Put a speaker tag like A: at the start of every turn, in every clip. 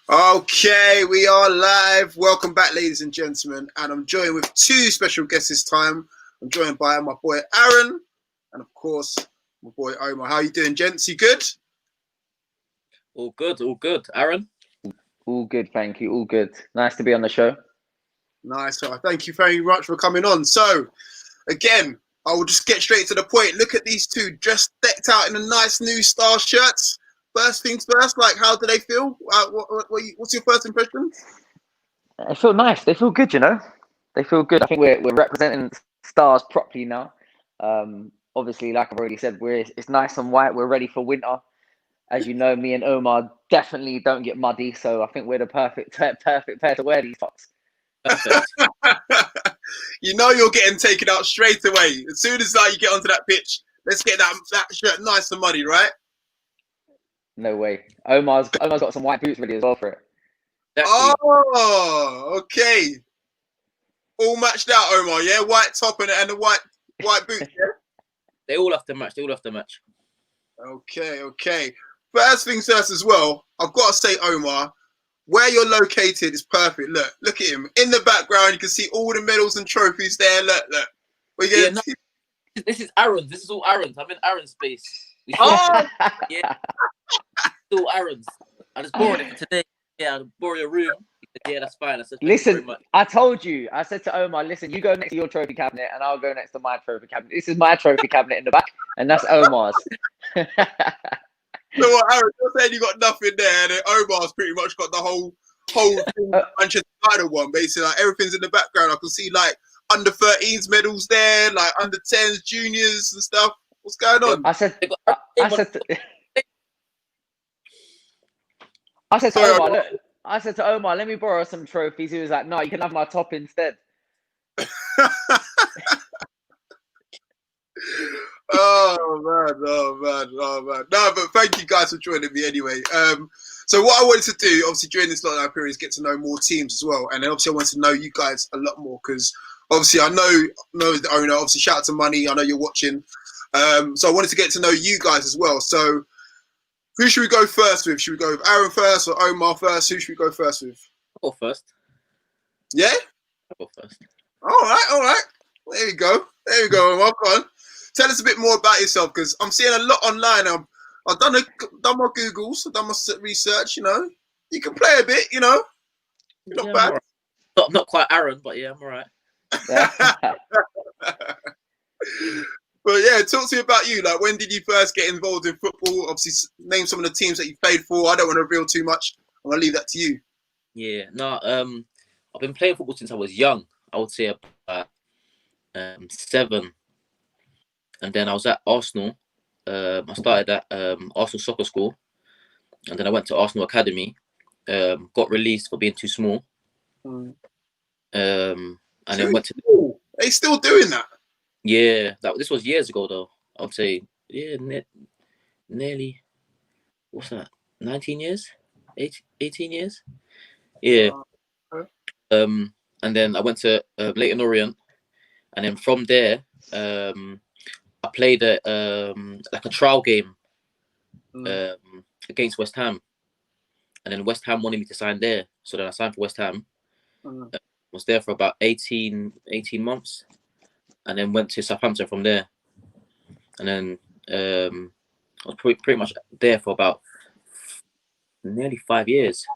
A: Okay, we are live. Welcome back, ladies and gentlemen. And I'm joined with two special guests this time. I'm joined by my boy Aaron and, of course, my boy Omar. How you doing, gents? You good?
B: All good, all good. Aaron?
C: All good, thank you. All good. Nice to be on the show.
A: Nice. Thank you very much for coming on. So, again, I will just get straight to the point. Look at these two dressed, decked out in a nice new Starz shirts. First things first, like, how do they feel? What's your first impression?
C: They feel nice. They feel good, you know. They feel good. I think we're representing Starz properly now. Obviously, like I've already said, it's nice and white. We're ready for winter. As you know, me and Omar definitely don't get muddy, so I think we're the perfect pair to wear these socks.
A: You know you're getting taken out straight away. As soon as you get onto that pitch, let's get that shirt nice and muddy, right?
C: No way. Omar's got some white boots ready as well for it.
B: Exactly.
A: Oh, okay. All matched out, Omar, yeah? White top and the white boots, yeah?
B: They all have to match.
A: Okay. First things first as well, I've got to say, Omar, where you're located is perfect. Look at him. In the background, you can see all the medals and trophies there. Look.
B: This is Aaron's. This is all Aaron's. I'm in Aaron's space.
A: Oh!
B: Yeah. It's all Aaron's. I just borrowed it for today. Yeah, I'll borrow your room. Yeah, that's fine. I said,
C: listen, I told you. I said to Omar, listen, you go next to your trophy cabinet and I'll go next to my trophy cabinet. This is my trophy cabinet in the back, and that's Omar's.
A: So what, Aaron, you're saying you got nothing there, and then Omar's pretty much got the whole thing, Manchester United one, basically. Like, everything's in the background. I can see like under 13s medals there, like under 10s, juniors and stuff. What's going on?
C: I said to Omar, let me borrow some trophies. He was like, no, you can have my top instead.
A: Oh man. No, but thank you guys for joining me anyway. So what I wanted to do, obviously, during this lockdown period is get to know more teams as well. And then obviously I wanted to know you guys a lot more because obviously I know the owner. Obviously, shout out to Money. I know you're watching. So I wanted to get to know you guys as well. So who should we go first with? Should we go with Aaron first or Omar first? Who should we go first with?
B: I'll go first.
A: Yeah?
B: I'll go first.
A: All right. There we go, Omar. Go on. Tell us a bit more about yourself because I'm seeing a lot online. I've done my Googles, I've done my research, you know. You can play a bit, you know. You're not bad.
B: Right. Not quite Aaron, but yeah, I'm all right.
A: But yeah, talk to me about you. Like, when did you first get involved in football? Obviously, name some of the teams that you played for. I don't want to reveal too much. I'm going to leave that to you.
B: Yeah, no, I've been playing football since I was young. I would say about 7. And then I was at Arsenal. I started at Arsenal Soccer School. And then I went to Arsenal Academy. Got released for being too small. And then went to...
A: They still doing that?
B: Yeah, this was years ago though. I would say, yeah, nearly, what's that? 19 years? 18 years? Yeah. And then I went to Leighton Orient, and then from there, I played like a trial game against West Ham, and then West Ham wanted me to sign there, so then I signed for West Ham. Was there for about 18 months. And then went to Southampton from there. And then I was pretty much there for about nearly 5 years.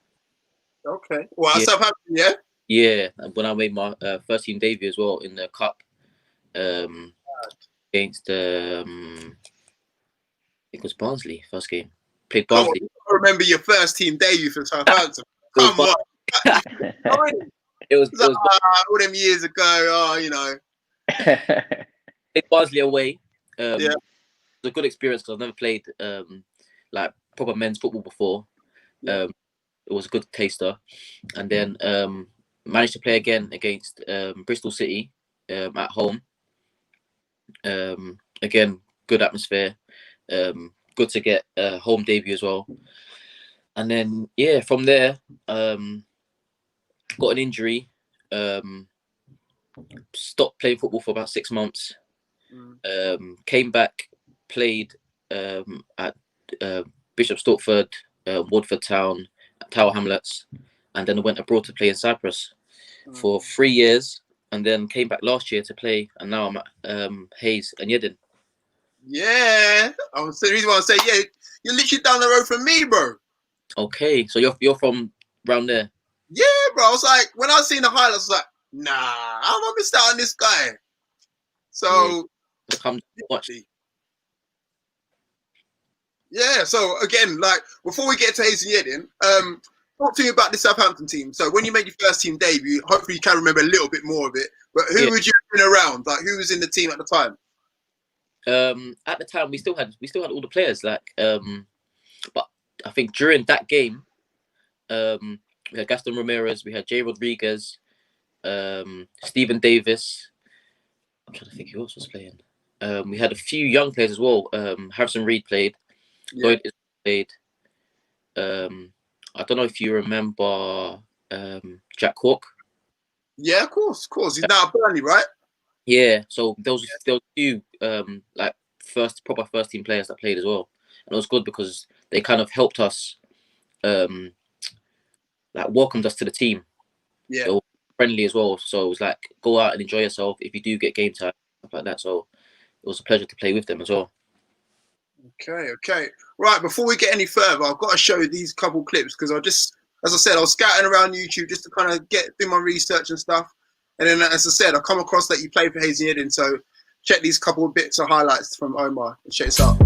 A: Okay. Well,
B: yeah.
A: Southampton, yeah?
B: Yeah. And when I made my first team debut as well in the cup against, I think it was Barnsley, first game. Played Barnsley.
A: I remember your first team debut for Southampton. Come on. It was all them years ago, you know.
B: Played Barnsley away.
A: Yeah.
B: It was a good experience because I've never played like proper men's football before.
A: Yeah.
B: It was a good taster, and then managed to play again against Bristol City at home. Again, good atmosphere. Good to get a home debut as well. And then yeah, from there, got an injury. Stopped playing football for about 6 months. Came back, played at Bishop Stortford, Woodford Town, Tower Hamlets, and then I went abroad to play in Cyprus for 3 years, and then came back last year to play, and now I'm at Hayes and Yedin.
A: Yeah, the reason why I say yeah, you're literally down the road from me, bro.
B: Okay, so you're from around there.
A: Yeah, bro. I was like, when I seen the highlights, I was like, nah, how am I missed out on this guy? So,
B: Come watch.
A: Yeah. So again, like before we get to Hayes and Yedin, talk to me about the Southampton team. So when you made your first team debut, hopefully you can remember a little bit more of it. But who would you have been around? Like who was in the team at the time?
B: At the time, we still had all the players. Like, but I think during that game, we had Gaston Ramirez, we had Jay Rodriguez, Stephen Davis. I'm trying to think who else was playing. We had a few young players as well. Harrison Reed played. Lloyd played. I don't know if you remember Jack Cork.
A: Yeah, of course. He's now at Burnley, right?
B: Yeah. So there was a few like proper first team players that played as well, and it was good because they kind of helped us, like welcomed us to the team.
A: Yeah.
B: So friendly as well. So it was like go out and enjoy yourself if you do get game time, stuff like that. So it was a pleasure to play with them as well.
A: Okay. Right, before we get any further, I've got to show you these couple clips because as I said, I was scouting around YouTube just to kind of do my research and stuff. And then, as I said, I come across that you played for Hayes and Yedin. So check these couple of bits of highlights from Omar and check this out.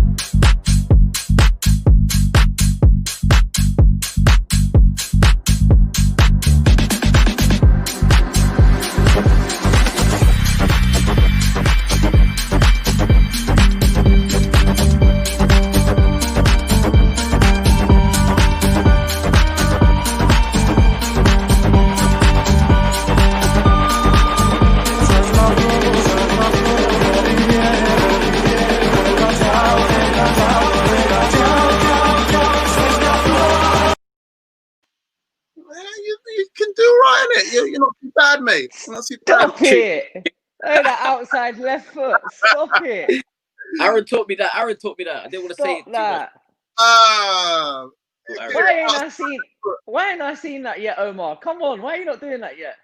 A: You can do right in it. You're not too bad, mate.
C: Stop it! Oh, that outside left foot. Stop it!
B: Aaron taught me that. I didn't want to say it too much.
C: Why ain't I seen that yet, Omar? Come on, why are you not doing that yet?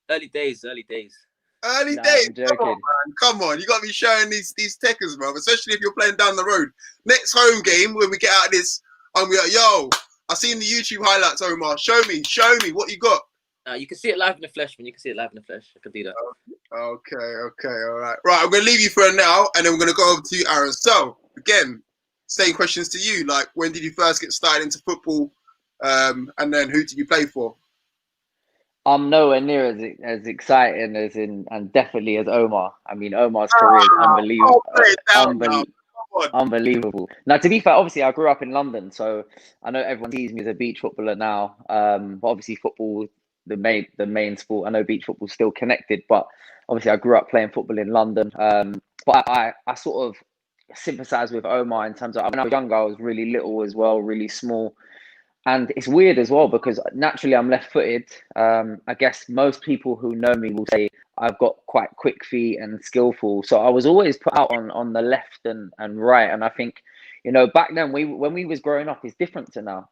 B: Early days.
A: Early days. Come on, you got to be showing these techers, bro. Especially if you're playing down the road. Next home game when we get out of this, I'm like, yo, I seen the YouTube highlights, Omar. Show me what you got.
B: You can see it live in the flesh, man. I can do that.
A: Okay, all right. Right, I'm going to leave you for now, and then we're going to go over to you, Aaron. So, again, same questions to you. Like, when did you first get started into football? And then who did you play for?
C: I'm nowhere near as exciting and definitely as Omar. I mean, Omar's career is unbelievable. Now, to be fair, obviously, I grew up in London, so I know everyone sees me as a beach footballer now. But obviously, football, the main sport. I know beach football's still connected, but obviously, I grew up playing football in London. But I sort of sympathise with Omar in terms of when I was younger, I was really little as well, really small. And it's weird as well because naturally I'm left-footed. I guess most people who know me will say I've got quite quick feet and skillful. So I was always put out on the left and right. And I think, back then when we was growing up, it's different to now.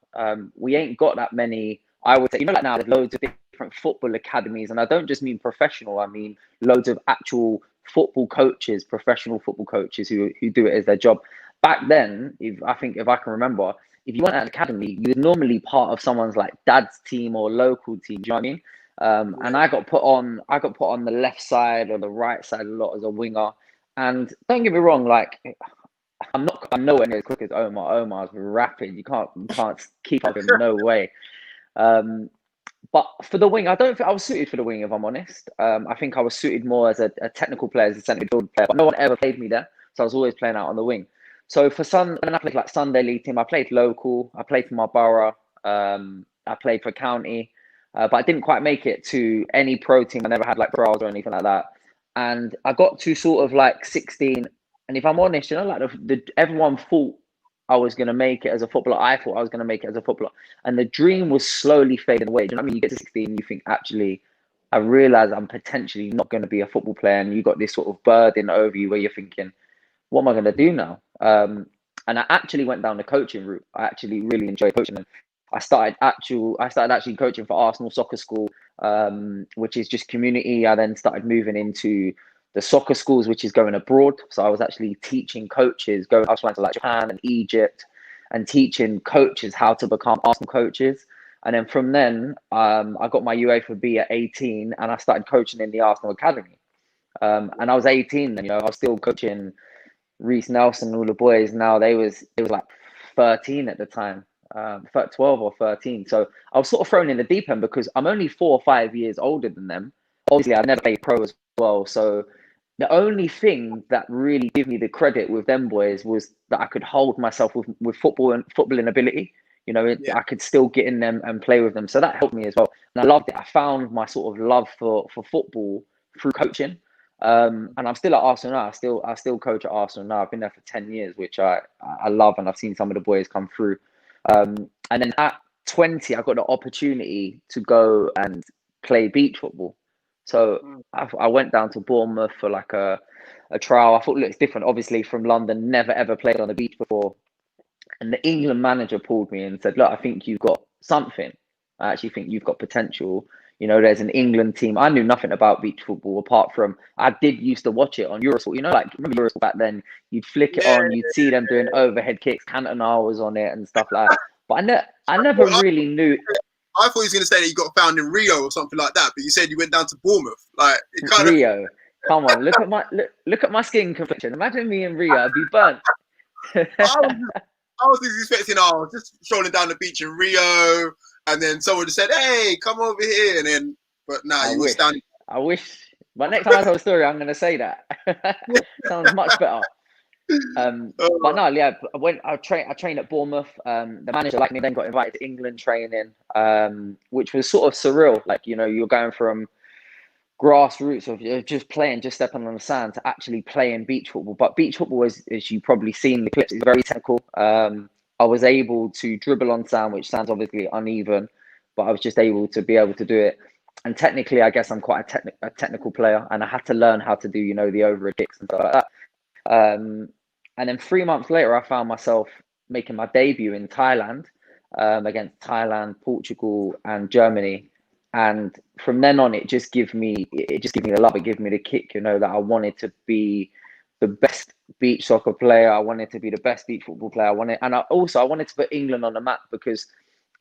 C: We ain't got that many, I would say, like now there's loads of different football academies. And I don't just mean professional. I mean loads of actual football coaches, professional football coaches who do it as their job. Back then, if I can remember, if you went at an academy, you were normally part of someone's like dad's team or local team. Do you know what I mean? And I got put on the left side or the right side a lot as a winger. And don't get me wrong, like I'm nowhere near as quick as Omar. Omar's rapid. You can't keep up in no way. But for the wing, I don't think I was suited for the wing, if I'm honest. I think I was suited more as a technical player, as a centre midfield player. But no one ever played me there, so I was always playing out on the wing. So when I played like Sunday League team, I played local. I played for my borough. I played for county, but I didn't quite make it to any pro team. I never had like trials or anything like that. And I got to sort of like 16. And if I'm honest, like everyone thought I was going to make it as a footballer. I thought I was going to make it as a footballer. And the dream was slowly fading away. Do you know what I mean? You get to 16, you think, actually, I realise I'm potentially not going to be a football player. And you got this sort of burden over you where you're thinking, what am I going to do now? And I actually went down the coaching route. I actually really enjoyed coaching. And I started actually coaching for Arsenal Soccer School, which is just community. I then started moving into the soccer schools, which is going abroad. So I was actually teaching coaches, I was going to like Japan and Egypt, and teaching coaches how to become Arsenal coaches. And then from then, I got my UEFA B at 18, and I started coaching in the Arsenal Academy. And I was 18, and I was still coaching Reece Nelson and all the boys. Now it was like 13 at the time, 12 or 13. So I was sort of thrown in the deep end because I'm only 4 or 5 years older than them. Obviously, I've never played pro as well. So the only thing that really gave me the credit with them boys was that I could hold myself with football and footballing ability. I could still get in them and play with them. So that helped me as well. And I loved it. I found my sort of love for football through coaching. And I'm still at Arsenal now. I still coach at Arsenal now. I've been there for 10 years, which I love, and I've seen some of the boys come through. And then at 20, I got the opportunity to go and play beach football. So I went down to Bournemouth for like a trial. I thought, look, it's different, obviously, from London. Never ever played on the beach before. And the England manager pulled me and said, look, I think you've got something. I actually think you've got potential. There's an England team. I knew nothing about beach football apart from I did used to watch it on Eurosport. Like remember Eurosport back then? You'd flick it on, you'd see them doing overhead kicks. Cantona was on it and stuff like that. But I never really knew.
A: I thought he was going to say that you got found in Rio or something like that, but you said you went down to Bournemouth. Like it kind
C: Rio. Come on, look at my skin complexion. Imagine me in Rio. I'd be burnt.
A: I was expecting, I was just strolling down the beach in Rio, and then someone just said, "Hey, come over here," and then, but nah, you were standing.
C: I wish. But next time I tell a story, I'm going to say that. Sounds much better. But no, yeah, I trained at Bournemouth. The manager liked me, then got invited to England training, which was sort of surreal. Like, you're going from grassroots of just stepping on the sand to actually playing beach football. But beach football, as you probably seen in the clips, is very technical. I was able to dribble on sand, which sounds obviously uneven, but I was just able to do it. And technically, I guess I'm quite a technical player, and I had to learn how to do, the overhead kicks and stuff like that. And then 3 months later, I found myself making my debut in Thailand, against Thailand, Portugal, and Germany. And from then on, it just gave me the love. It gave me the kick, that I wanted to be the best beach soccer player. I wanted to be the best beach football player. I wanted to put England on the map, because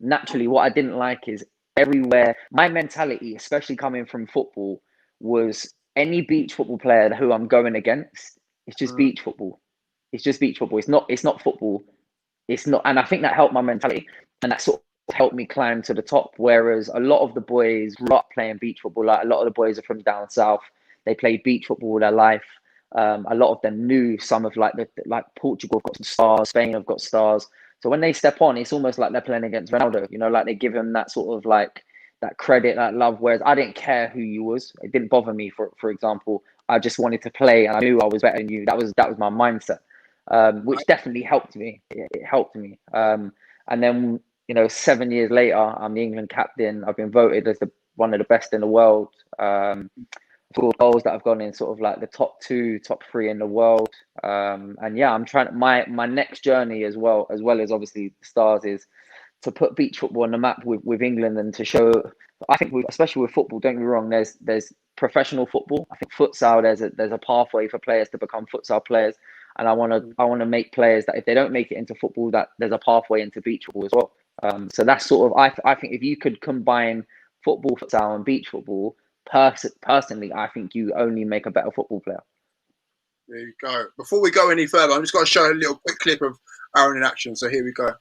C: naturally, what I didn't like is everywhere. My mentality, especially coming from football, was any beach football player who I'm going against, it's just beach football. It's just beach football. It's not football. It's not, and I think that helped my mentality, and that sort of helped me climb to the top. Whereas a lot of the boys grew up playing beach football. Like a lot of the boys are from down south. They played beach football all their life. A lot of them knew some of like Portugal have got some stars, Spain have got stars. So when they step on, it's almost like they're playing against Ronaldo. Like they give him that sort of like that credit, that love. Whereas I didn't care who you was. It didn't bother me. For example, I just wanted to play, and I knew I was better than you. That was my mindset, which definitely helped me. It helped me. And then 7 years later, I'm the England captain. I've been voted as one of the best in the world. For goals that I've gone in sort of like the top 2, top 3 in the world. And yeah, I'm trying my next journey as well as obviously Stars is to put beach football on the map with England, and to show. I think especially with football, don't get me wrong, there's professional football. I think futsal, there's a pathway for players to become futsal players, and I want to make players that if they don't make it into football, that there's a pathway into beach football as well. So that's sort of I think if you could combine football, futsal, and beach football, personally, I think you only make a better football player.
A: There you go. Before we go any further, I'm just going to show a little quick clip of Aaron in action. So here we go.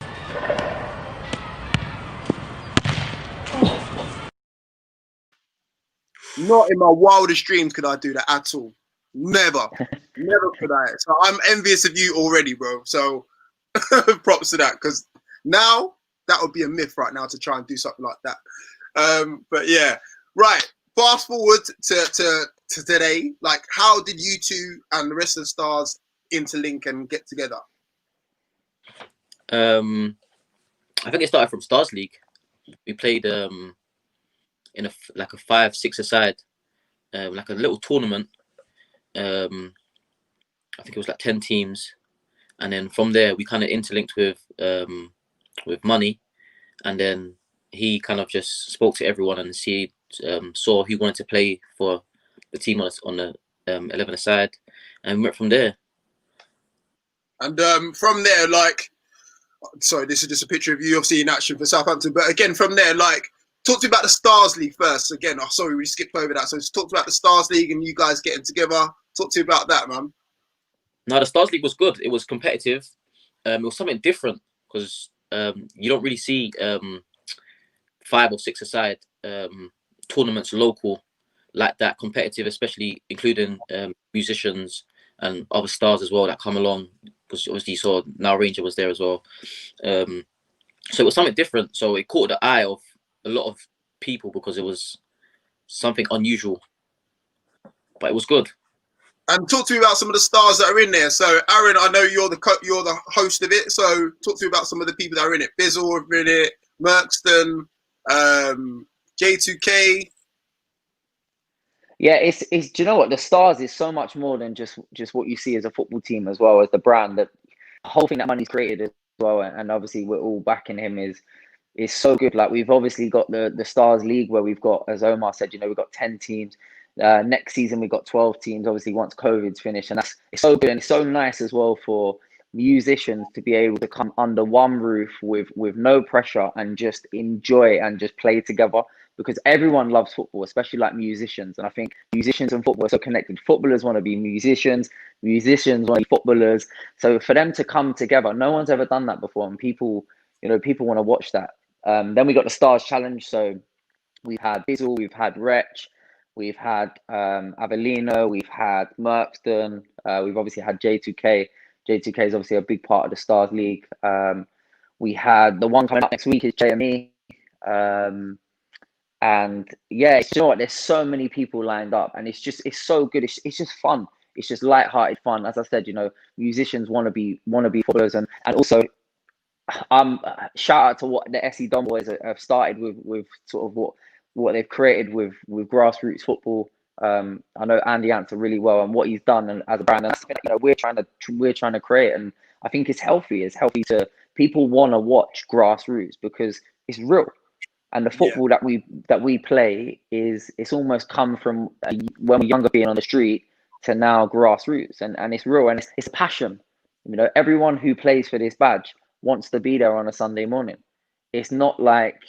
A: Not in my wildest dreams could I do that at all. Never. Never could I. So I'm envious of you already, bro. So props to that, because now that would be a myth right now to try and do something like that. But yeah, right. Fast forward to today. Like, how did you two and the rest of the Stars interlink and get together?
B: I think it started from Starz League. We played in a 5-6-a-side, like a little tournament. I think it was like 10 teams, and then from there we kind of interlinked with money, and then he kind of just spoke to everyone and saw who wanted to play for the team on the 11 side, and we went from there.
A: And from there, like, sorry, this is just a picture of you obviously in action for Southampton. But again, from there, like, talk to me about the Starz League first. Again, oh, sorry, we skipped over that. So just talk about the Starz League and you guys getting together. Talk to me about that, man.
B: No, the Starz League was good. It was competitive. It was something different because you don't really see 5 or 6 aside tournaments local like that, competitive, especially including musicians and other stars as well that come along. Because obviously you saw Now Ranger was there as well. So it was something different. So it caught the eye of a lot of people because it was something unusual. But it was good.
A: And talk to me about some of the stars that are in there. So Aaron, I know you're the host of it. So talk to me about some of the people that are in it. Bizzle are in it, Merkston, J2K.
C: Yeah, it's do you know what, the Starz is so much more than just what you see as a football team as well as the brand. That the whole thing that Money's created as well, and obviously we're all backing him is so good. Like, we've obviously got the Starz League where we've got, as Omar said, we've got 10 teams. Next season we've got 12 teams. Obviously once COVID's finished, and it's so good and it's so nice as well for musicians to be able to come under one roof with no pressure and just enjoy and just play together. Because everyone loves football, especially like musicians. And I think musicians and football are so connected. Footballers want to be musicians, musicians want to be footballers. So for them to come together, no one's ever done that before. And people want to watch that. Then we got the Starz Challenge. So we've had Bizzle, we've had Wretch, we've had Avellino, we've had Merkston, we've obviously had J2K. J2K is obviously a big part of the Starz League. We had the one coming up next week is JME. And yeah, you know what? There's so many people lined up, and it's so good. It's just fun. It's just light-hearted fun. As I said, musicians want to be footballers, and also, shout out to what the SE Don boys have started with sort of what they've created with grassroots football. I know Andy Answer really well and what he's done, and as a brand, and that's something we're trying to create. And I think it's healthy. It's healthy to people want to watch grassroots because it's real. And the football that we play it's almost come from when we're younger, being on the street, to now grassroots, and it's real, and it's passion. Everyone who plays for this badge wants to be there on a Sunday morning. It's not like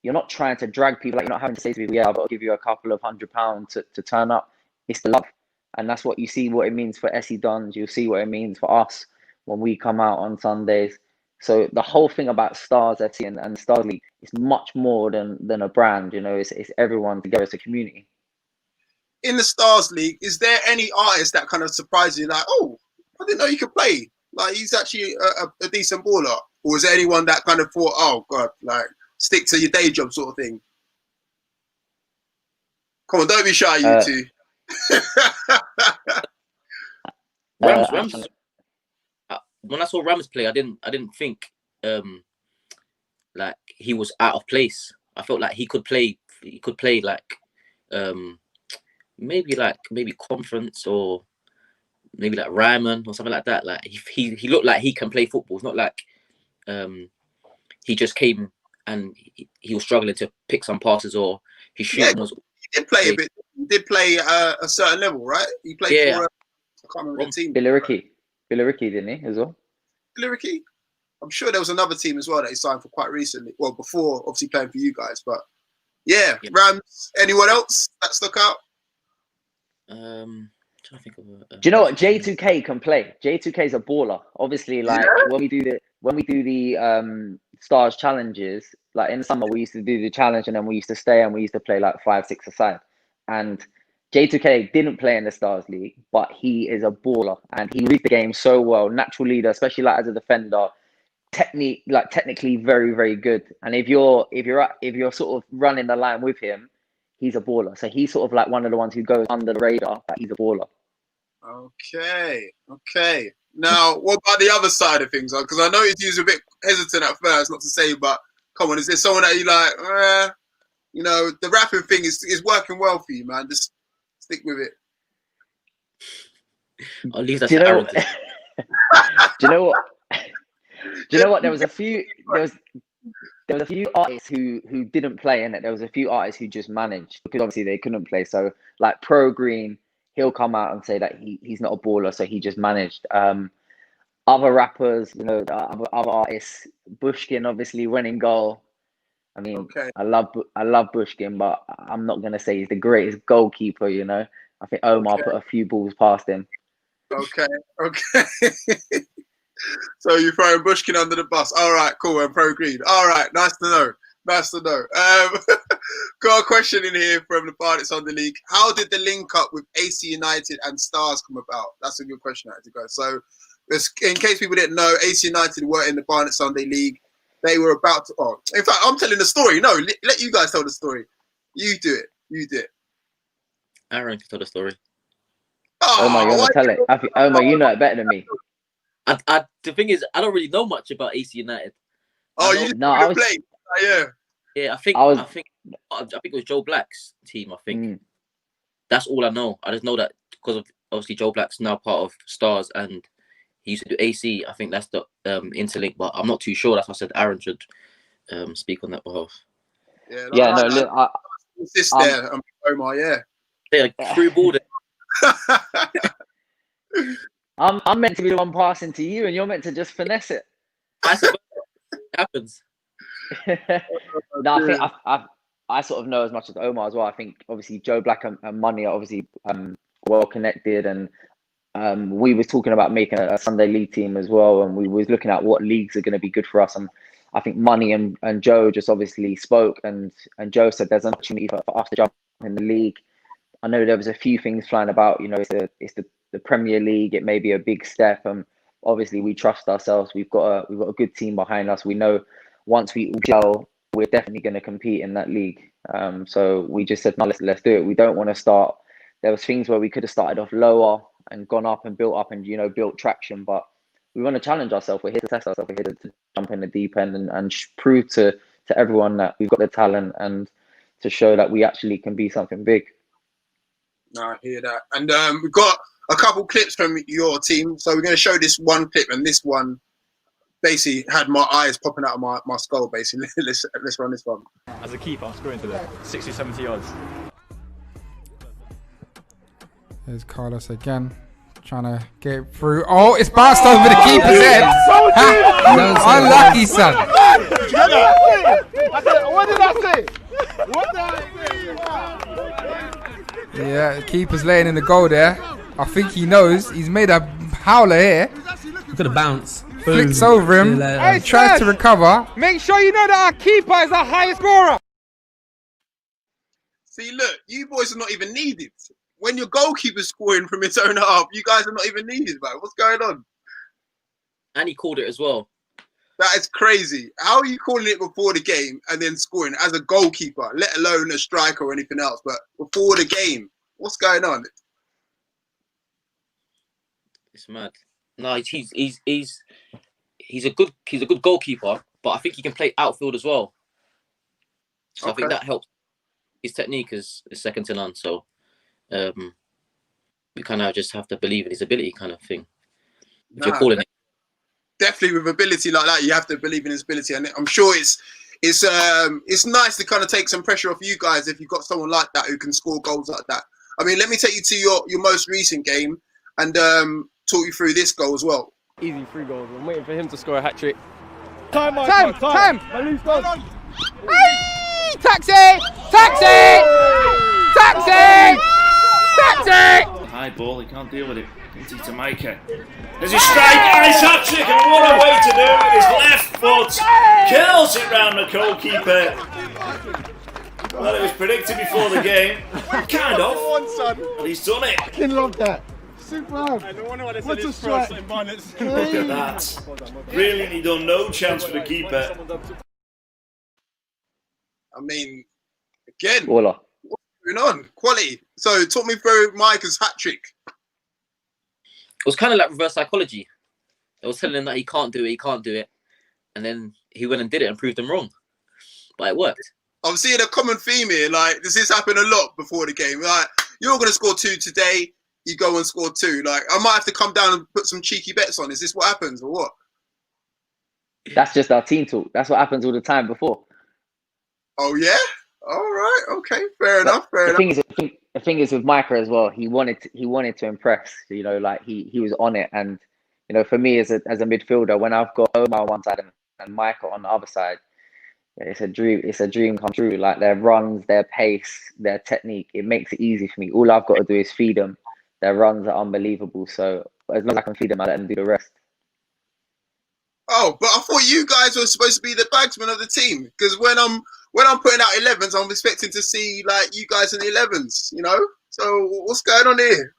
C: you're not trying to drag people, like you're not having to say to people, yeah, I've got to give you a couple of £100 to turn up. It's the love, and that's what you see what it means for SE Dons. You'll see what it means for us when we come out on Sundays. So the whole thing about Starz FC and Starz League is much more than a brand. It's everyone together as a community.
A: In the Starz League, is there any artist that kind of surprised you, like, oh, I didn't know you could play? Like, he's actually a decent baller. Or is there anyone that kind of thought, oh God, like, stick to your day job sort of thing? Come on, don't be shy, you two.
B: Rams. When I saw Rams play, I didn't think like he was out of place. I felt like he could play like maybe conference, or maybe like Ryman or something like that. Like he looked like he can play football. It's not like he just came and he was struggling to pick some passes, or his shooting was.
A: He did play a bit. He did play a certain level, right? He played for I can't remember the team.
C: Billericay, didn't he, as well?
A: Billericay? I'm sure there was another team as well that he signed for quite recently. Well, before obviously playing for you guys, but yeah. Rams. Anyone else that stuck out?
B: Trying to think of
C: do you know what? J2K can play. J2K is a baller. Obviously, like when we do the Starz challenges, like in the summer we used to do the challenge, and then we used to stay and we used to play like 5-6 aside. And J2K didn't play in the Starz League, but he is a baller and he reads the game so well. Natural leader, especially like as a defender. Technically very, very good. And if you're sort of running the line with him, he's a baller. So he's sort of like one of the ones who goes under the radar, but he's a baller.
A: Okay. Now, what about the other side of things? Because I know you was a bit hesitant at first, not to say, but come on, is there someone that you like? The rapping thing is working well for you, man. Just stick with it.
B: I'll leave that to Aaron.
C: Do you know what? Do you know what? There was a few artists who didn't play in it. There was a few artists who just managed because obviously they couldn't play. So like Pro Green, he'll come out and say that he's not a baller, so he just managed. Other rappers, you know, other artists, Bushkin obviously went in goal. I mean, I love Bushkin, but I'm not gonna say he's the greatest goalkeeper. You know, I think Omar put a few balls past him.
A: Okay. So you're throwing Bushkin under the bus. All right, cool. And Pro Green. All right, nice to know. Got a question in here from the Barnet Sunday League. How did the link up with AC United and Starz come about? That's a good question, actually, guys. So, in case people didn't know, AC United were in the Barnet Sunday League. They were about to. Oh, in fact, I'm telling the story. No, let you guys tell the story. You do it.
B: Aaron can tell the story.
C: Oh, Omar, you want to tell it? Omar, you know it better than me.
B: The thing is, I don't really know much about AC United.
A: Oh, you didn't play? Yeah.
B: Yeah, I think it was Joe Black's team. I think that's all I know. I just know that because of obviously Joe Black's now part of Starz and he used to do AC. I think that's the interlink, but I'm not too sure. That's why I said Aaron should speak on that behalf.
C: Yeah, no, look,
A: there, Omar.
B: Yeah, through ball.
C: I'm meant to be the one passing to you, and you're meant to just finesse it.
B: It happens.
C: No, I think I sort of know as much as Omar as well. I think obviously Joe Black and Money are obviously well connected, and we was talking about making a Sunday League team as well, and we was looking at what leagues are going to be good for us. And I think Money and Joe just obviously spoke, and Joe said there's an opportunity for us to jump in the league. I know there was a few things flying about. You know, it's the Premier League. It may be a big step, and obviously we trust ourselves. We've got a good team behind us. We know once we gel, we're definitely going to compete in that league. So we just said, no, let's do it. We don't want to start. There was things where we could have started off lower and gone up and built up and built traction, but we want to challenge ourselves. We're here to test ourselves. We're here to jump in the deep end and prove to everyone that we've got the talent and to show that we actually can be something big.
A: No, I hear that. And we've got a couple clips from your team. So we're going to show this one clip, and this one basically had my eyes popping out of my skull, basically. Let's run this one.
D: As a keeper, I'm scoring to the 60, 70 yards.
E: There's Carlos again, trying to get through. Oh, it's bounced over the keeper's head. Unlucky, son.
F: What did I say? What did I say?
E: Yeah, the keeper's laying in the goal there. I think he knows. He's made a howler here.
G: Look at the bounce.
E: Flicks over him.
F: Hey,
E: tries to recover.
F: Make sure you know that our keeper is our highest scorer.
A: See, look, you boys are not even needed. When your goalkeeper's scoring from his own half, you guys are not even needed, man. What's going on?
B: And he called it as well.
A: That is crazy. How are you calling it before the game and then scoring as a goalkeeper, let alone a striker or anything else? But before the game, what's going on?
B: It's mad. No, he's a good goalkeeper, but I think he can play outfield as well. So I think that helps. His technique is second to none. So we kind of just have to believe in his ability, kind of thing. If you're calling it.
A: Definitely with ability like that, you have to believe in his ability, and I'm sure it's nice to kind of take some pressure off you guys if you've got someone like that who can score goals like that. I mean, let me take you to your most recent game and talk you through this goal as well.
F: Easy 3 goals. I'm waiting for him to score a hat trick.
G: Time!
F: My loose goal. Hey! Taxi!
H: High ball, he can't deal with it. Easy to make it. There's a strike and his hat trick, and what a way to do it with his left foot. Curls it round the goalkeeper. Well, it was predicted before the game. Kind of. But he's done it.
F: I love that. Superb. What's a strike?
H: Look at that. Really, he done no chance for the keeper.
A: I mean, again,
C: Voila.
A: what's going on? Quality. So talk me through Micah's hat trick.
B: It was kind of like reverse psychology. It was telling him that he can't do it, and then he went and did it and proved them wrong. But it worked.
A: I'm seeing a common theme here. Like, does this happen a lot before the game? Like, you're going to score 2 today, you go and score 2. Like, I might have to come down and put some cheeky bets on. Is this what happens or what?
C: That's just our team talk. That's what happens all the time before.
A: Oh yeah. All right. Okay. Fair enough. Fair enough.
C: The thing is with Micah as well. He wanted to impress. You know, like he was on it. And you know, for me as a midfielder, when I've got Omar on one side and Micah on the other side, it's a dream. It's a dream come true. Like their runs, their pace, their technique. It makes it easy for me. All I've got to do is feed them. Their runs are unbelievable. So as long as I can feed them, I let them do the rest.
A: Oh, but I thought you guys were supposed to be the bagsman of the team, because when I'm putting out 11s, I'm expecting to see like you guys in the 11s, you know. So what's going on here?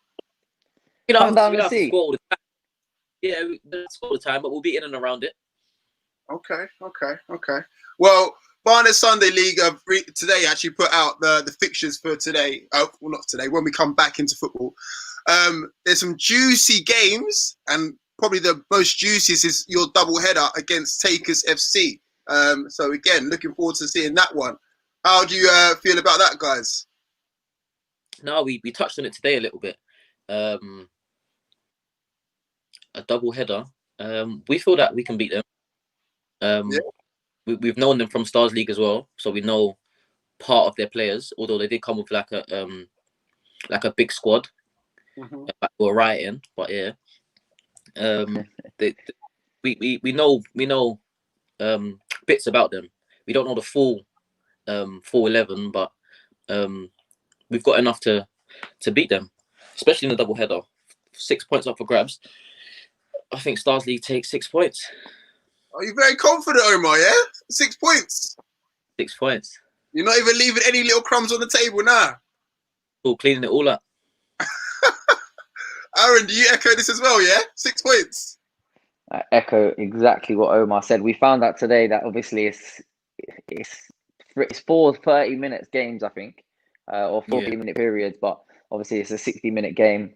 B: You know,
C: Come down
B: we
C: and
B: don't have to
C: see.
B: score all the time. Yeah, we don't score all the time, but we'll be in and around it.
A: Okay. Well, Barnet Sunday League today actually put out the fixtures for today. Well, not today. When we come back into football, there's some juicy games, and probably the most juiciest is your double header against Takers FC. So again, looking forward to seeing that one. How do you feel about that, guys?
B: No, we touched on it today a little bit. A double header. We feel that we can beat them.
A: Yeah.
B: We've known them from Starz League as well, so we know part of their players. Although they did come with like a big squad, like we're right in. But yeah, we know bits about them. We don't know the full 11, but we've got enough to beat them, especially in the double header. 6 points up for grabs. I think Starz League takes 6 points.
A: Are you very confident, Omar? Yeah, 6 points.
B: 6 points.
A: You're not even leaving any little crumbs on the table now.
B: All cleaning it all up.
A: Aaron, do you echo this as well? Yeah, 6 points.
C: I echo exactly what Omar said. We found out today that obviously it's 4 30-minute games, I think, or 40-minute periods, but obviously it's a 60-minute game.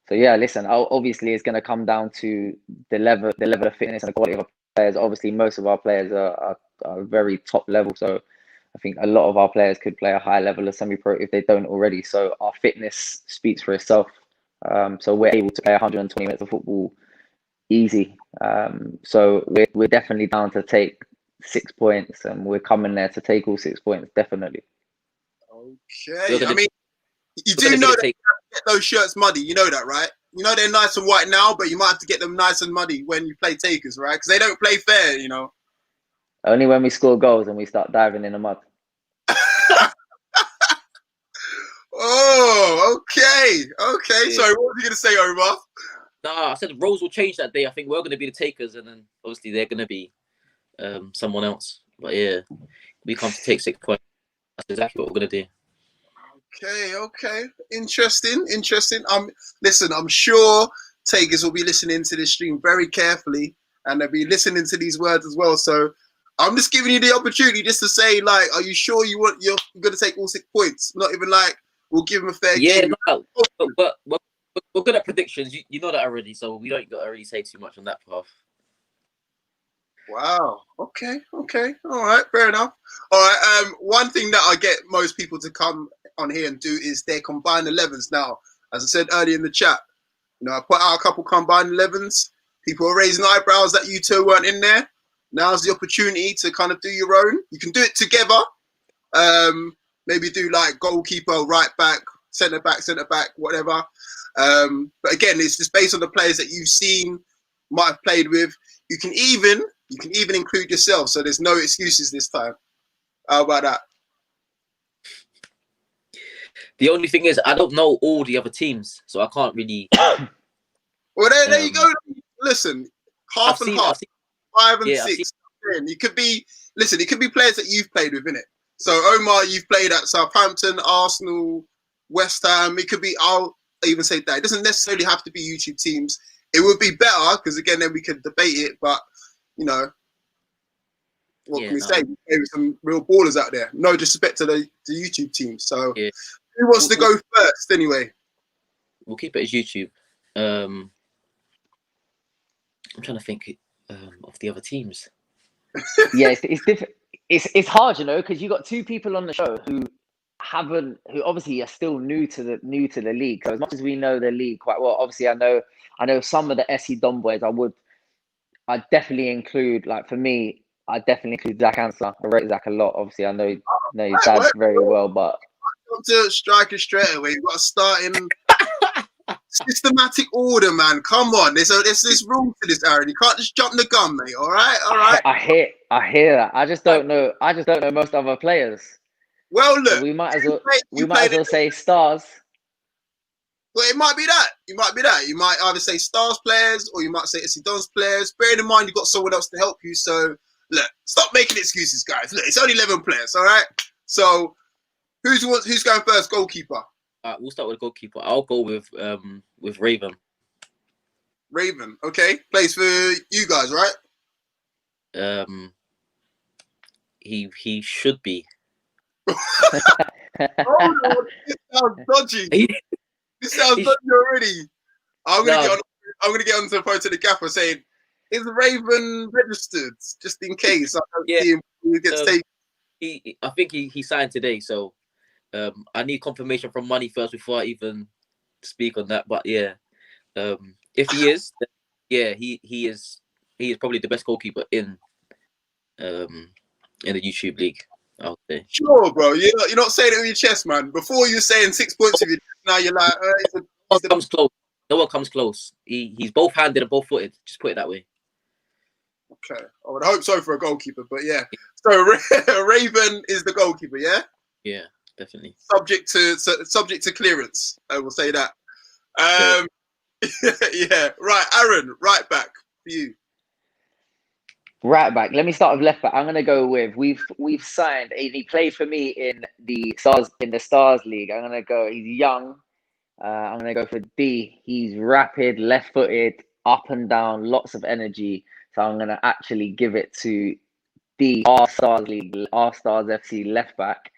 C: So yeah, listen. Obviously, it's going to come down to the level of fitness and the quality of our players. Obviously, most of our players are very top level. So I think a lot of our players could play a high level of semi-pro if they don't already. So our fitness speaks for itself. So we're able to play 120 minutes of football easy. So we're definitely down to take 6 points, and we're coming there to take all 6 points, definitely.
A: Okay, I mean, you do know that you have to get those shirts muddy. You know that, right? You know they're nice and white now, but you might have to get them nice and muddy when you play Takers, right? Because they don't play fair, you know.
C: Only when we score goals and we start diving in the mud.
A: Oh, okay.
B: Yeah.
A: Sorry, what were you going to say, Omar?
B: Nah, I said the roles will change that day. I think we're going to be the Takers, and then obviously they're going to be someone else. But yeah, we come to take 6 points. That's exactly what we're going to do.
A: Okay. Interesting. Listen, I'm sure Takers will be listening to this stream very carefully, and they'll be listening to these words as well. So I'm just giving you the opportunity just to say, like, are you sure you're going to take all 6 points? Not even like we'll give them a fair game.
B: No, but we're good at predictions. You know that already, so we don't got to really say too much on that path.
A: Wow. Okay. All right. Fair enough. All right. One thing that I get most people to come on here and do is their combined 11s. Now, as I said earlier in the chat, you know, I put out a couple combined 11s. People are raising eyebrows that you two weren't in there. Now's the opportunity to kind of do your own. You can do it together. Maybe do like goalkeeper, right back, centre back, whatever. But again, it's just based on the players that you've seen, might have played with. You can even include yourself, so there's no excuses this time. How about that?
B: The only thing is, I don't know all the other teams, so I can't really.
A: Well, there you go. Listen, half and half, 5 and 6. It could be players that you've played with, innit? So Omar, you've played at Southampton, Arsenal, West Ham. It could be. I'll even say that it doesn't necessarily have to be YouTube teams. It would be better because again, then we could debate it. But you know, what can we say? There's some real ballers out there. No disrespect to the YouTube team. So who wants to go first anyway?
B: We'll keep it as YouTube. I'm trying to think of the other teams.
C: Yeah, it's different. It's hard, you know, because you got two people on the show who obviously are still new to the league. So as much as we know the league quite well, obviously I know some of the SE Dom boys. I definitely include, like, for me, I definitely include Zach Ansler. I rate Zach a lot. Obviously, I know his dad very well, but
A: Come to striker straight away. You've got to start in systematic order, man. Come on, there's rule to this, Aaron. You can't just jump the gun, mate. All right.
C: I hear that. I just don't know most other players.
A: Well, look,
C: So we might as well say Stars.
A: Well, it might be that. You might either say Stars players or you might say SC Dons players. Bearing in mind you've got someone else to help you. So, look, stop making excuses, guys. Look, it's only 11 players, all right? So, who's going first? Goalkeeper.
B: We'll start with goalkeeper. I'll go with Raven.
A: Raven, okay. Plays for you guys, right?
B: He should be.
A: Oh, no, this sounds dodgy. This sounds dodgy already. I'm gonna get onto the phone to the gaffer saying, "Is Raven registered?" Just in case I don't see him when he gets taken.
B: I think he signed today, so I need confirmation from Money first before I even speak on that. But yeah, if he is, then, yeah, he is probably the best goalkeeper in the YouTube league. I'll say.
A: Sure, bro. You're not saying it with your chest, man. Before you're saying 6 points with your chest, now you're like,
B: no one comes close. No one comes close. He's both handed and both footed. Just put it that way.
A: Okay, I would hope so for a goalkeeper, but yeah. So Raven is the goalkeeper, yeah.
B: Yeah, definitely.
A: Subject to clearance. I will say that. Yeah. Right, Aaron, right back for you.
C: Right back. Let me start with left back. I'm gonna go with we've signed. He played for me in the Starz League. I'm gonna go. He's young. I'm gonna go for D. He's rapid, left-footed, up and down, lots of energy. So I'm gonna actually give it to D. Our Starz League, our Starz FC left back.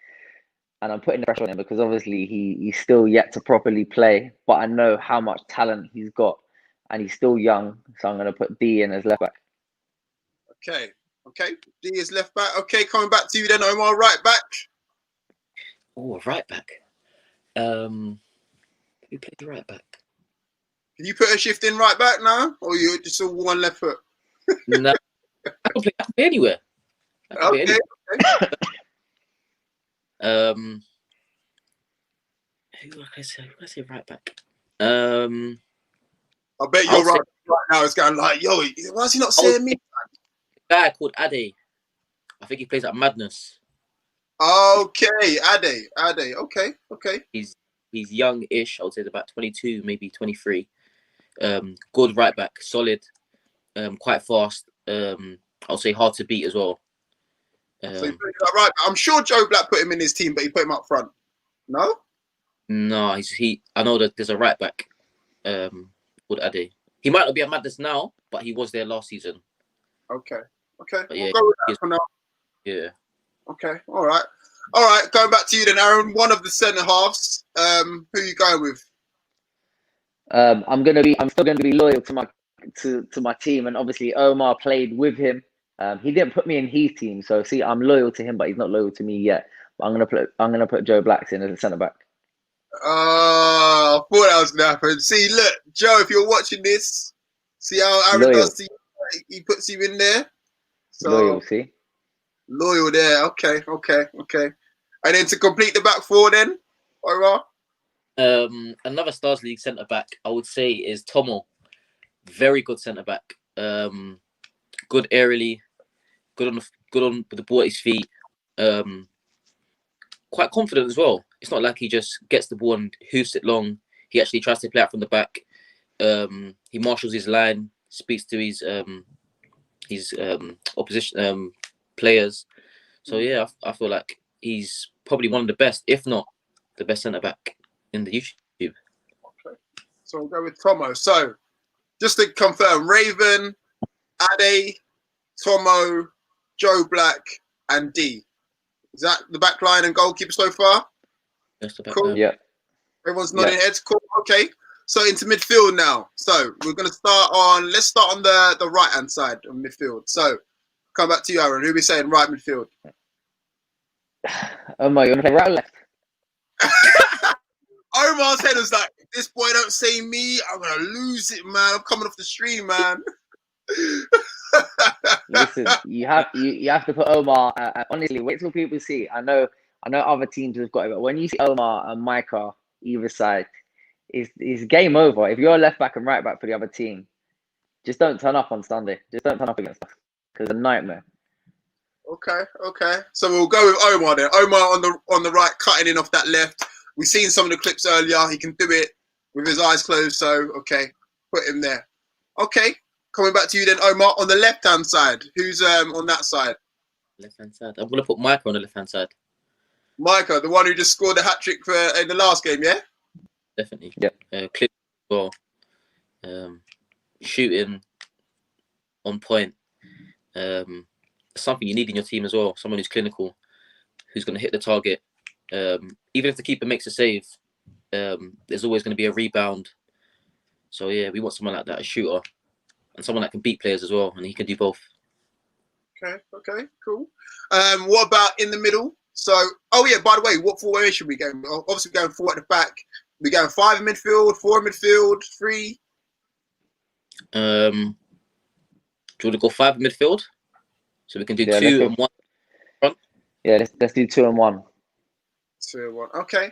C: And I'm putting the pressure on him because obviously he's still yet to properly play. But I know how much talent he's got, and he's still young. So I'm gonna put D in as left back.
A: Okay. D is left back. Okay, coming back to you then, Omar, right back.
B: Oh, right back. Who plays right back?
A: Can you put a shift in right back now? Or you're just all one left foot?
B: No. I can play anywhere.
A: Okay.
B: Who can I say right back?
A: I bet you're right now. It's going like, yo, why is he not saying me?
B: Guy called Ade. I think he plays at Madness.
A: Okay, Ade. Okay.
B: He's young-ish. I would say he's about 22, maybe 23. Good right back, solid, quite fast. I'll say hard to beat as well.
A: So right. I'm sure Joe Black put him in his team, but he put him up front. No.
B: No, I know that there's a right back called Ade. He might not be at Madness now, but he was there last season.
A: Okay.
B: But yeah,
A: we'll go with that for now.
B: Yeah.
A: Okay. All right. Going back to you then, Aaron. One of the centre halves. Who are you going with?
C: I'm still gonna be loyal to my team, and obviously Omar played with him. He didn't put me in his team, so see, I'm loyal to him, but he's not loyal to me yet. But I'm gonna put Joe Blacks in as a centre back.
A: I thought that was gonna happen. See, look, Joe, if you're watching this, see how Aaron does to you. He puts you in there. So
C: loyal, see.
A: Loyal there. Okay. And then to complete the back four, then, Omar.
B: Another Starz League centre back, I would say, is Tomo. Very good centre back. Good aerially, good on the ball at his feet. Quite confident as well. It's not like he just gets the ball and hoofs it long. He actually tries to play out from the back. He marshals his line, speaks to his opposition players. So yeah, I feel like he's probably one of the best, if not the best centre back in the YouTube.
A: Okay, so we'll go with Tomo. So just to confirm, Raven, Ade, Tomo, Joe Black, and D. Is that the back line and goalkeeper so far?
B: That's the back
A: cool.
B: line.
C: Yeah.
A: Everyone's nodding heads. Cool. Okay. So into midfield now. So we're gonna start on. Let's start on the right hand side of midfield. So come back to you, Aaron. Who are we saying right midfield?
C: Omar, you want to play right or left?
A: Omar's head was like, if this boy don't say me, I'm gonna lose it, man. I'm coming off the stream, man.
C: Listen, you have to put Omar. Honestly, wait till people see. I know other teams have got it, but when you see Omar and Micah either side, it's game over. If you're left back and right back for the other team, just don't turn up on Sunday. Just don't turn up against us because it's a nightmare.
A: Okay. So we'll go with Omar then. Omar on the right, cutting in off that left. We've seen some of the clips earlier. He can do it with his eyes closed. So okay, put him there. Okay, coming back to you then, Omar, on the left-hand side. Who's on that side?
B: Left-hand side. I'm going to put Micah on the left-hand side.
A: Micah, the one who just scored the hat-trick in the last game, yeah?
B: Definitely.
C: Yep.
B: Clip well. Shooting on point. Something you need in your team as well. Someone who's clinical, who's going to hit the target. Even if the keeper makes a save, there's always going to be a rebound. So yeah, we want someone like that, a shooter, and someone that can beat players as well, and he can do both.
A: Okay, cool. What about in the middle? So, oh yeah, by the way, what formation we going? Obviously, we're going 4 at the back. We're going 5 in midfield, 4 in midfield, 3.
B: Do you want to go 5 in midfield? So we can do 2 and 1 front.
C: Yeah, let's do 2 and 1.
A: 2 and 1. Okay.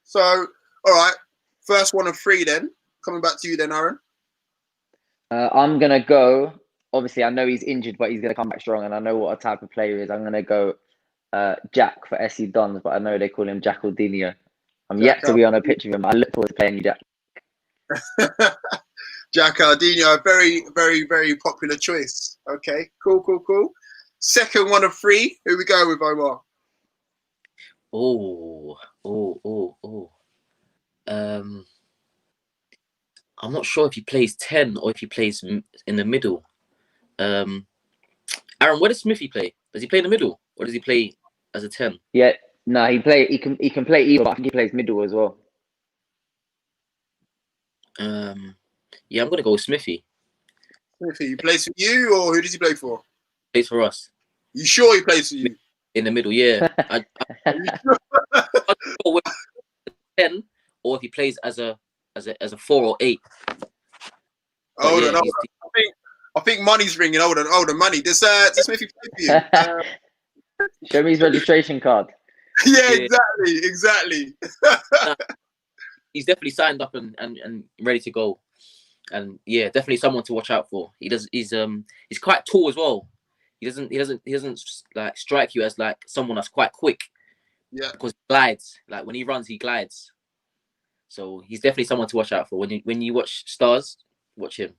A: So, all right, first 1 of 3 then. Coming back to you then, Aaron.
C: I'm gonna go. Obviously, I know he's injured, but he's gonna come back strong, and I know what a type of player he is. I'm gonna go Jack for SC Dons, but I know they call him Jackaldinho. I'm yet to be on a pitch with him. I look forward to playing you, Jack.
A: Jackaldinho, a very, very, very popular choice. Okay, cool. Second 1 of 3. Who we go with, Omar?
B: I'm not sure if he plays 10 or if he plays in the middle. Aaron, where does Smithy play? Does he play in the middle or does he play as a 10?
C: Yeah, no, he can play either, but I think he plays middle as well.
B: Yeah, I'm gonna go with Smithy.
A: Smithy, he plays for you, or who does he play for?
B: Plays for us.
A: You sure he plays for you?
B: In the middle, yeah. I go with 10, or if he plays as a 4 or 8.
A: Hold on. I think money's ringing. Hold on, money. Does Smithy play for you?
C: Show me his registration card.
A: Yeah, exactly.
B: He's definitely signed up and ready to go. And yeah, definitely someone to watch out for. He's quite tall as well. He doesn't like strike you as like someone that's quite quick.
A: Yeah.
B: Because he glides. Like when he runs, he glides. So he's definitely someone to watch out for. When you watch Starz, watch him.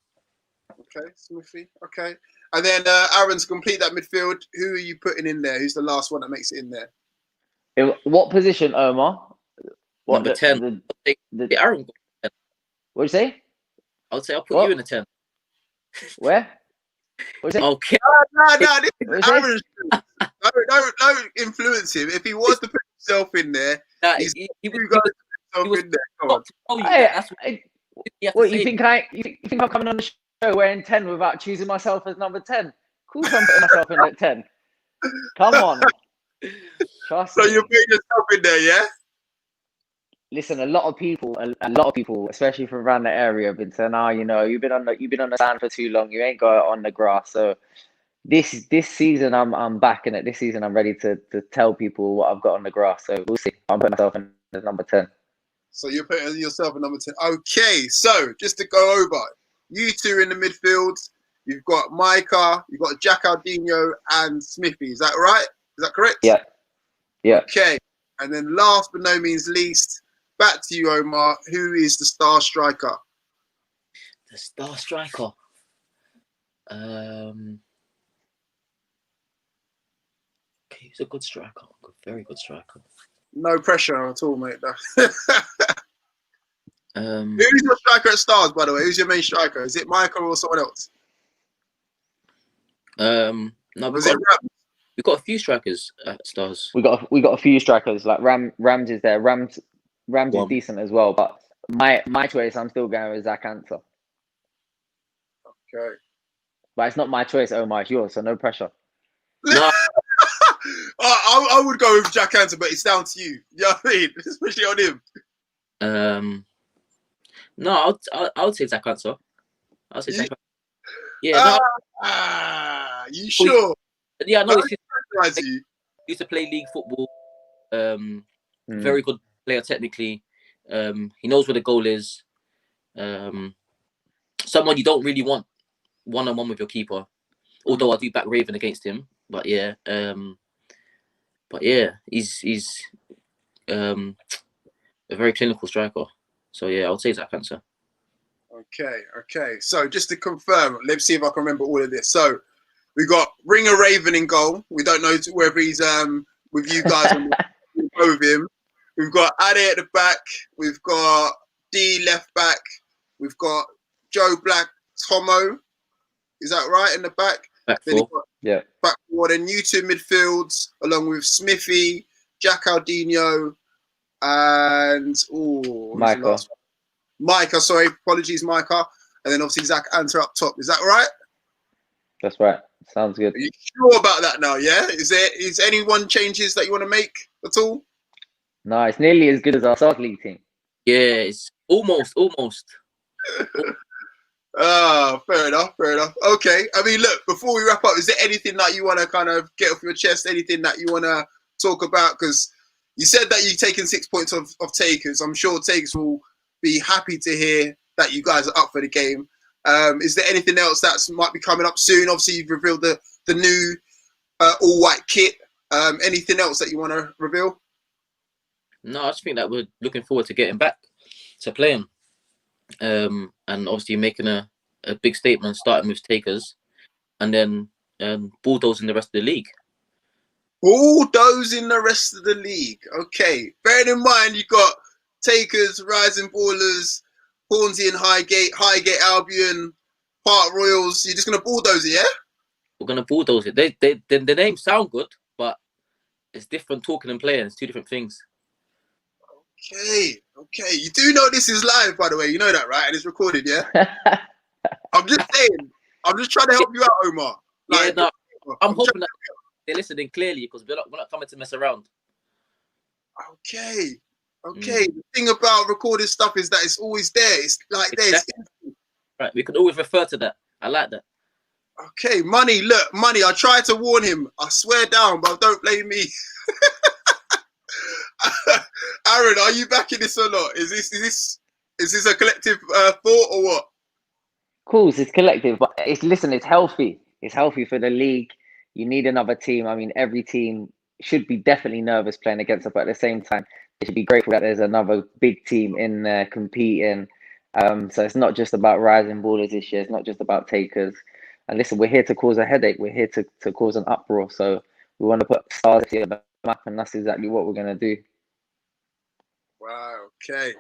A: Okay, Smithy. Okay. And then Aaron, to complete that midfield, who are you putting in there? Who's the last one that makes it in there?
C: In what position, Omar?
B: Number 10. Aaron.
C: What'd you say?
B: I would say I'll put you in the 10.
C: Where? What'd you say?
A: Okay. No, this is Aaron's. Don't influence him. If he wants to put himself in there, he would go himself in there. Come on.
C: What you think I'm coming on the show wearing 10 without choosing myself as number 10? Of course I'm putting myself in at 10. Come on. Trust me.
A: You're putting yourself in there, yeah?
C: Listen, a lot of people, especially from around the area, have been saying, you've been on the sand for too long. You ain't got it on the grass. So this season, I'm back in it. This season, I'm ready to tell people what I've got on the grass. So we'll see. I'm putting myself in as number 10.
A: So you're putting yourself in number 10. Okay, so just to go over, you two in the midfield. You've got Micah, you've got Jackaldinho and Smithy. Is that right? Is that correct?
C: Yeah.
A: Okay, and then last but no means least, back to you, Omar. Who is the star striker?
B: The star striker. He's a good striker. Very good striker.
A: No pressure at all, mate.
B: Who's
A: your striker at Starz, by the way? Who's your main striker? Is it Michael or someone else?
B: No, we've got a few strikers at Starz.
C: We got a few strikers. Like Rams is there. Rams is decent as well. But my choice, I'm still going with Zach Answer.
A: Okay.
C: But it's not my choice, Omar. It's yours, so no pressure.
B: No.
A: I would go with Jack Answer, but it's down to you. You know what I mean? Especially on him.
B: No, I would say Zach Answer. I'll say Zach Answer. Yeah,
A: You sure?
B: yeah, I know. He
A: You.
B: used to play league football.
C: Mm.
B: Very good player technically. He knows where the goal is. Someone you don't really want one-on-one with your keeper. Although I do back Raven against him, but yeah, he's a very clinical striker. So yeah, I would say Zach Answer.
A: Okay. So just to confirm, let's see if I can remember all of this. So we got Ringer Raven in goal. We don't know whether he's with you guys or with him. We've got Ade at the back. We've got D left back. We've got Joe Black, Tomo. Is that right in the back?
B: Back
A: Then
B: four.
C: Yeah.
A: Back four. Then you two midfields, along with Smithy, Jack Aldino, and
C: Micah.
A: Micah, sorry, apologies, Micah. And then obviously Zach Answer up top. Is that right?
C: That's right. Sounds good.
A: Are you sure about that now? Yeah. Is anyone changes that you want to make at all?
C: No, it's nearly as good as our Starz League team.
B: Yeah, it's almost.
A: Fair enough. Okay. I mean, look, before we wrap up, is there anything that you want to kind of get off your chest? Anything that you want to talk about? Because you said that you've taken 6 points of takers. I'm sure takers will be happy to hear that you guys are up for the game. Is there anything else that might be coming up soon? Obviously, you've revealed the new all-white kit. Anything else that you want to reveal?
B: No, I just think that we're looking forward to getting back to playing. And obviously making a big statement, starting with takers, and then bulldozing the rest of the league.
A: Bulldozing the rest of the league. Okay. Bearing in mind, you've got takers, rising ballers, Hornsey and Highgate Albion, Park Royals. You're just going to bulldoze it, yeah?
B: We're going to bulldoze it. The names sound good, but it's different talking and playing. It's two different things.
A: Okay. You do know this is live, by the way. You know that, right? And it's recorded, yeah? I'm just saying. I'm just trying to help you out, Omar.
B: Like, yeah, no, I'm hoping that they're listening clearly because we're not coming to mess around.
A: Okay. The thing about recording stuff is that it's always there. It's like
B: exactly.
A: There.
B: Right. We can always refer to that. I like that.
A: Okay, Money. I tried to warn him. I swear down, but don't blame me. Aaron, are you backing this or not? Is this a collective thought or what?
C: Of course, it's collective, but it's healthy. It's healthy for the league. You need another team. I mean, every team should be definitely nervous playing against us, but at the same time, they should be grateful that there's another big team in there competing. So it's not just about rising ballers this year. It's not just about takers. And listen, we're here to cause a headache. We're here to cause an uproar. So we want to put Starz FC on the map, and that's exactly what we're going to do.
A: Wow. Okay.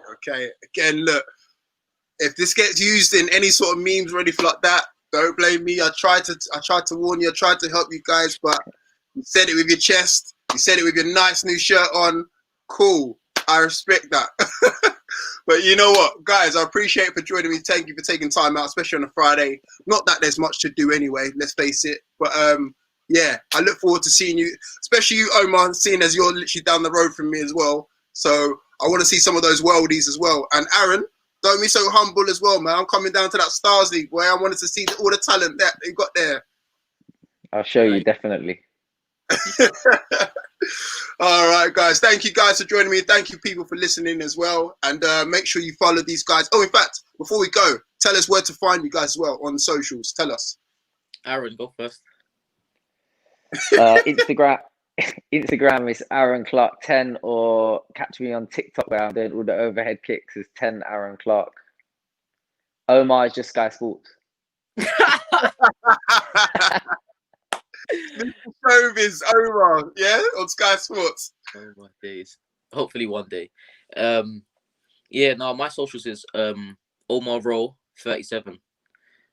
A: Again, look, if this gets used in any sort of memes or anything like that, don't blame me. I tried to warn you. I tried to help you guys, but you said it with your chest. You said it with your nice new shirt on. Cool. I respect that. But you know what, guys, I appreciate it for joining me. Thank you for taking time out, especially on a Friday. Not that there's much to do anyway, let's face it. But yeah, I look forward to seeing you, especially you, Omar, seeing as you're literally down the road from me as well. So I want to see some of those worldies as well. And Aaron, don't be so humble as well, man. I'm coming down to that Starz League where I wanted to see all the talent that you got there.
C: I'll show you, definitely.
A: All right, guys. Thank you guys for joining me. Thank you, people, for listening as well. And make sure you follow these guys. Oh, in fact, before we go, tell us where to find you guys as well on socials. Tell us.
B: Aaron, go first.
C: Instagram is Aaron Clarke 10, or catch me on TikTok where I'm doing all the overhead kicks is 10 Aaron Clarke. Omar is just Sky Sports.
A: Showbiz Omar, yeah, on Sky Sports.
B: Oh my days. Hopefully one day. Yeah, no, my socials is Omar Rowe 37.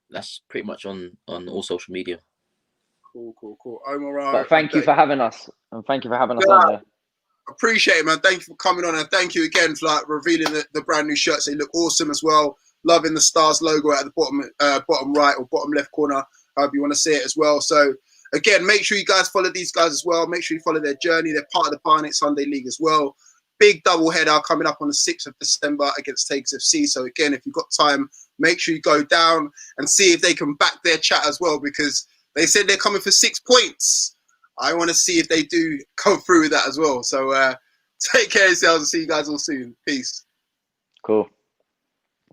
B: That's pretty much on all social media.
A: Cool. Omar Rowe.
C: But thank you for having us, and thank you for having us on there.
A: Appreciate it, man. Thank you for coming on, and thank you again for like revealing the brand new shirts. They look awesome as well. Loving the Starz logo at the bottom right or bottom left corner, however you want to see it as well. So again, make sure you guys follow these guys as well. Make sure you follow their journey. They're part of the Barnet Sunday League as well. big double header coming up on the 6th of December against Starz FC. So again, if you've got time, make sure you go down and see if they can back their chat as well, because they said they're coming for 6 points. I want to see if they do come through with that as well. So take care of yourselves and see you guys all soon. Peace.
C: Cool.